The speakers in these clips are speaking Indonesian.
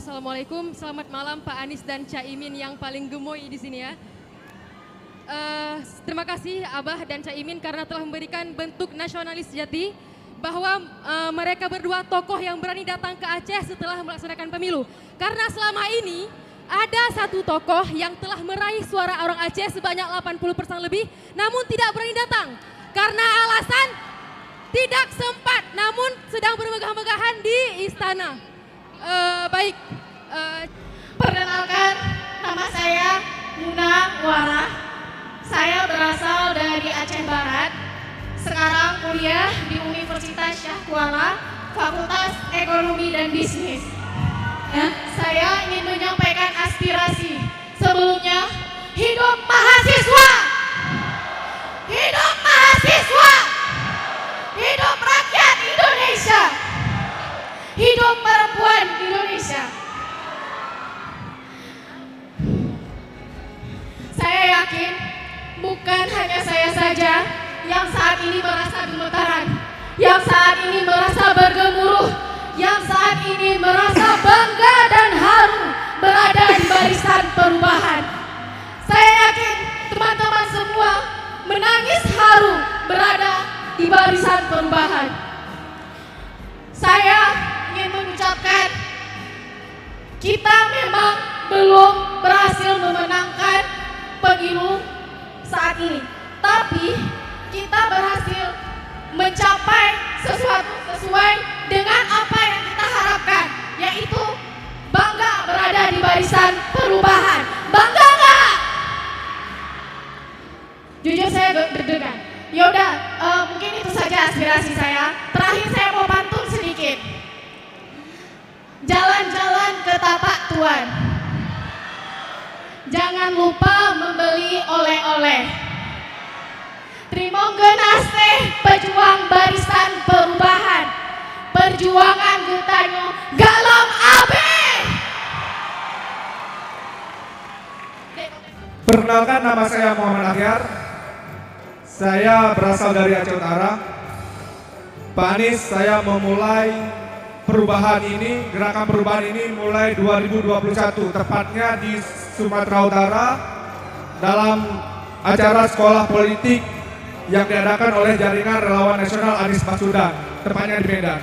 Assalamualaikum, selamat malam Pak Anies dan Caimin yang paling gemoy di sini ya. Terima kasih Abah dan Caimin karena telah memberikan bentuk nasionalis sejati bahwa mereka berdua tokoh yang berani datang ke Aceh setelah melaksanakan pemilu. Karena selama ini ada satu tokoh yang telah meraih suara orang Aceh sebanyak 80% lebih namun tidak berani datang karena alasan tidak sempat namun sedang bermegah-megahan di istana. Baik, perkenalkan nama saya Muna Warah. Saya berasal dari Aceh Barat. Sekarang kuliah di Universitas Syah Kuala, Fakultas Ekonomi dan Bisnis. Ya, saya ingin menyampaikan aspirasi. Sebelumnya, hidup mahasiswa! Hidup mahasiswa! Hidup rakyat Indonesia! Hidup perempuan Indonesia. Saya yakin bukan hanya saya saja yang saat ini merasa gemetaran, yang saat ini merasa bergemuruh, yang saat ini merasa bangga dan haru berada di barisan perubahan. Saya yakin teman-teman semua menangis haru berada di barisan perubahan. Saya ingin mengucapkan kita memang belum berhasil memenangkan pemilu saat ini, tapi kita berhasil mencapai sesuatu sesuai dengan apa yang kita harapkan, yaitu bangga berada di barisan perubahan. Bangga nggak? Jujur saya deg-degan. Yaudah, mungkin itu saja aspirasi saya. Terakhir saya mau pantun sedikit. Jalan-jalan ke tapak Tuan, jangan lupa membeli oleh-oleh. Terima kasih pejuang barisan perubahan, perjuangan getanyo galam abe. Perkenalkan, nama saya Muhammad Akhyar. Saya berasal dari Aceh Utara. Pak Anies, saya memulai perubahan ini, gerakan perubahan ini mulai 2021, tepatnya di Sumatera Utara dalam acara sekolah politik yang diadakan oleh Jaringan Relawan Nasional Anies Baswedan, tepatnya di Medan.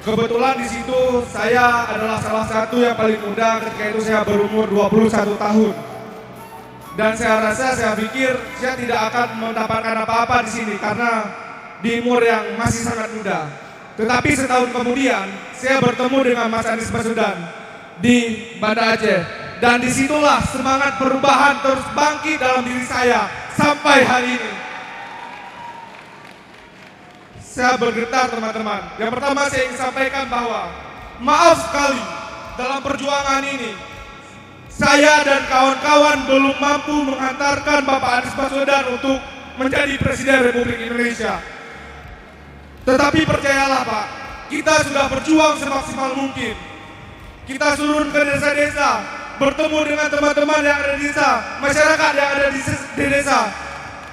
Kebetulan di situ saya adalah salah satu yang paling muda, ketika itu saya berumur 21 tahun. Dan saya pikir saya tidak akan mendapatkan apa-apa di sini karena di umur yang masih sangat muda. Tetapi setahun kemudian saya bertemu dengan Mas Anies Baswedan di Banda Aceh. Dan disitulah semangat perubahan terus bangkit dalam diri saya sampai hari ini. Saya bergetar teman-teman. Yang pertama saya ingin sampaikan bahwa maaf sekali dalam perjuangan ini saya dan kawan-kawan belum mampu menghantarkan Bapak Anies Baswedan untuk menjadi Presiden Republik Indonesia. Tetapi percayalah Pak, kita sudah berjuang semaksimal mungkin. Kita turun ke desa-desa, bertemu dengan teman-teman yang ada di desa, masyarakat yang ada di desa.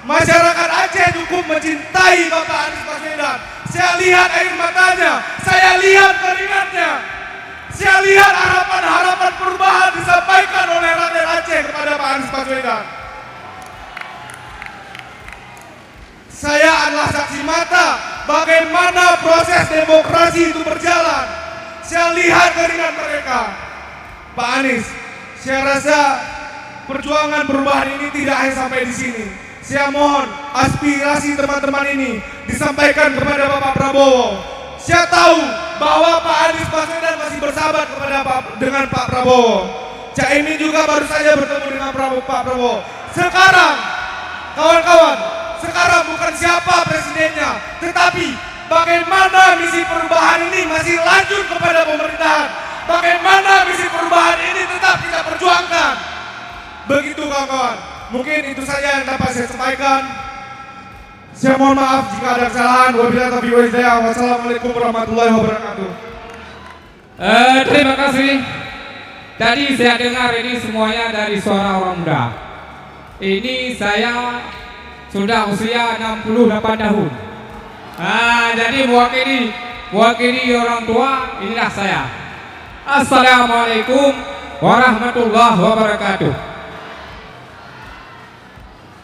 Masyarakat Aceh cukup mencintai Bapak Anies Baswedan. Saya lihat air matanya, saya lihat keringatnya. Saya lihat harapan-harapan perubahan disampaikan oleh rakyat Aceh kepada Pak Anies Baswedan. Saya adalah saksi mata bagaimana proses demokrasi itu berjalan. Saya lihat keringat mereka. Pak Anies, saya rasa perjuangan perubahan ini tidak hanya sampai di sini. Saya mohon aspirasi teman-teman ini disampaikan kepada Bapak Prabowo. Saya tahu bahwa Pak Anies Baswedan masih bersahabat dengan Pak Prabowo. Caimin juga baru saja bertemu dengan Pak Prabowo. Sekarang, kawan-kawan, sekarang bukan siapa presidennya, tetapi bagaimana misi perubahan ini masih lanjut kepada pemerintahan. Bagaimana misi perubahan ini tetap kita perjuangkan. Begitu kawan-kawan. Mungkin itu saja yang dapat saya sampaikan. Saya mohon maaf jika ada kesalahan. Wabillahi taufiq wal hidayah. Wassalamualaikum warahmatullahi wabarakatuh. Terima kasih. Tadi saya dengar ini semuanya dari suara orang muda. Ini saya sudah usia 68 tahun. Jadi mewakili wakili orang tua, inilah saya. Assalamualaikum warahmatullahi wabarakatuh.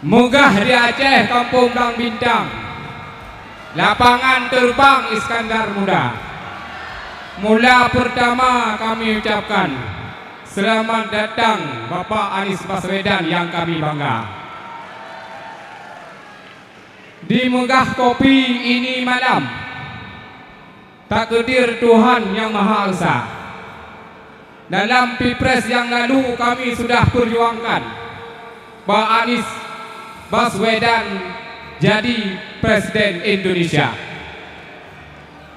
Munggah di Aceh, Kampung Dang Bintang, lapangan terbang Iskandar Muda. Mula pertama kami ucapkan selamat datang Bapak Anies Baswedan yang kami bangga. Di Munggah Kopi ini malam, takdir Tuhan yang Maha Esa. Dalam Pilpres yang lalu kami sudah perjuangkan Pak Anies Baswedan jadi Presiden Indonesia.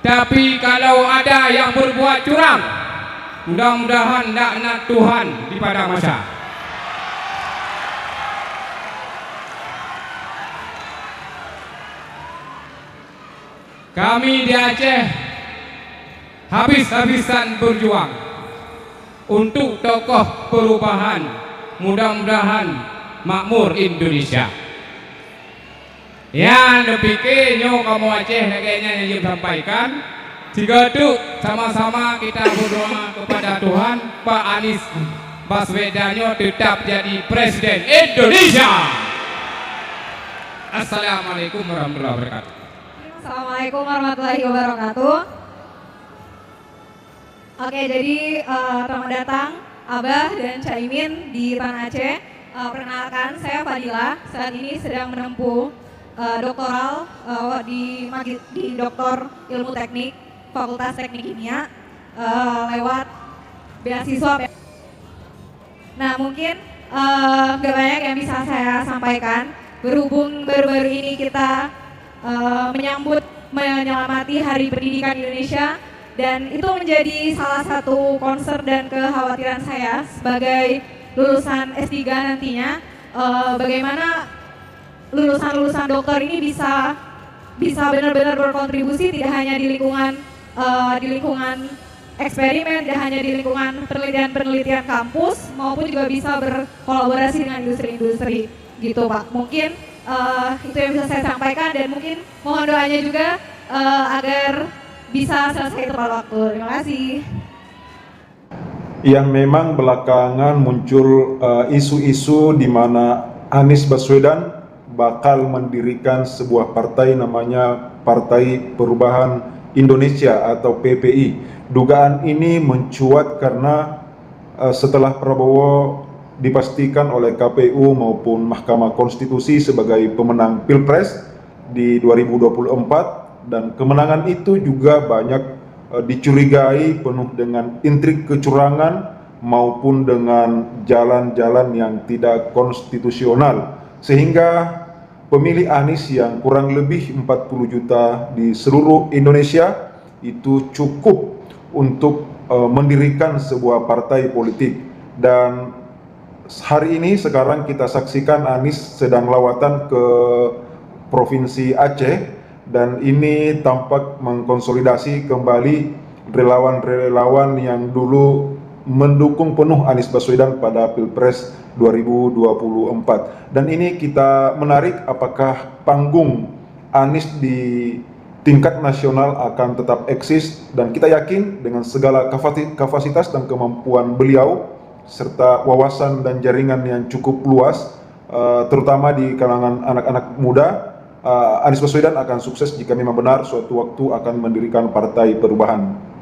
Tapi kalau ada yang berbuat curang, mudah-mudahan laknat Tuhan di padang mahsyar. Kami di Aceh habis-habisan berjuang untuk tokoh perubahan, mudah-mudahan makmur Indonesia. Ya, pikirnya kamu Aceh kayaknya yang sampaikan. Jika itu sama-sama kita berdoa kepada Tuhan, Pak Anies Baswedan tetap jadi Presiden Indonesia. Assalamualaikum warahmatullahi wabarakatuh. Assalamualaikum warahmatullahi wabarakatuh. Oke, jadi selamat datang Abah dan Caimin di Tanah Aceh. Perkenalkan, saya Fadila. Saat ini sedang menempuh doktoral di Doktor Ilmu Teknik Fakultas Teknik Kimia lewat beasiswa. Nah, mungkin gak banyak yang bisa saya sampaikan berhubung baru-baru ini kita menyelamati Hari Pendidikan Indonesia, dan itu menjadi salah satu concern dan kekhawatiran saya sebagai lulusan S3 nantinya, bagaimana lulusan-lulusan dokter ini bisa benar-benar berkontribusi tidak hanya di lingkungan eksperimen, tidak hanya di lingkungan penelitian kampus, maupun juga bisa berkolaborasi dengan industri-industri gitu Pak. Mungkin itu yang bisa saya sampaikan, dan mungkin mohon doanya juga agar bisa selesai tepat waktu. Terima kasih. Yang memang belakangan muncul isu-isu di mana Anies Baswedan bakal mendirikan sebuah partai namanya Partai Perubahan Indonesia atau PPI. Dugaan ini mencuat karena setelah Prabowo dipastikan oleh KPU maupun Mahkamah Konstitusi sebagai pemenang Pilpres di 2024, dan kemenangan itu juga banyak dicurigai penuh dengan intrik kecurangan maupun dengan jalan-jalan yang tidak konstitusional, sehingga pemilih Anies yang kurang lebih 40 juta di seluruh Indonesia itu cukup untuk mendirikan sebuah partai politik. Dan hari ini sekarang kita saksikan Anies sedang lawatan ke Provinsi Aceh, dan ini tampak mengkonsolidasi kembali relawan-relawan yang dulu mendukung penuh Anies Baswedan pada Pilpres 2024. Dan ini kita menarik, apakah panggung Anies di tingkat nasional akan tetap eksis, dan kita yakin dengan segala kapasitas dan kemampuan beliau serta wawasan dan jaringan yang cukup luas, terutama di kalangan anak-anak muda, Anies Baswedan akan sukses jika memang benar suatu waktu akan mendirikan Partai Perubahan.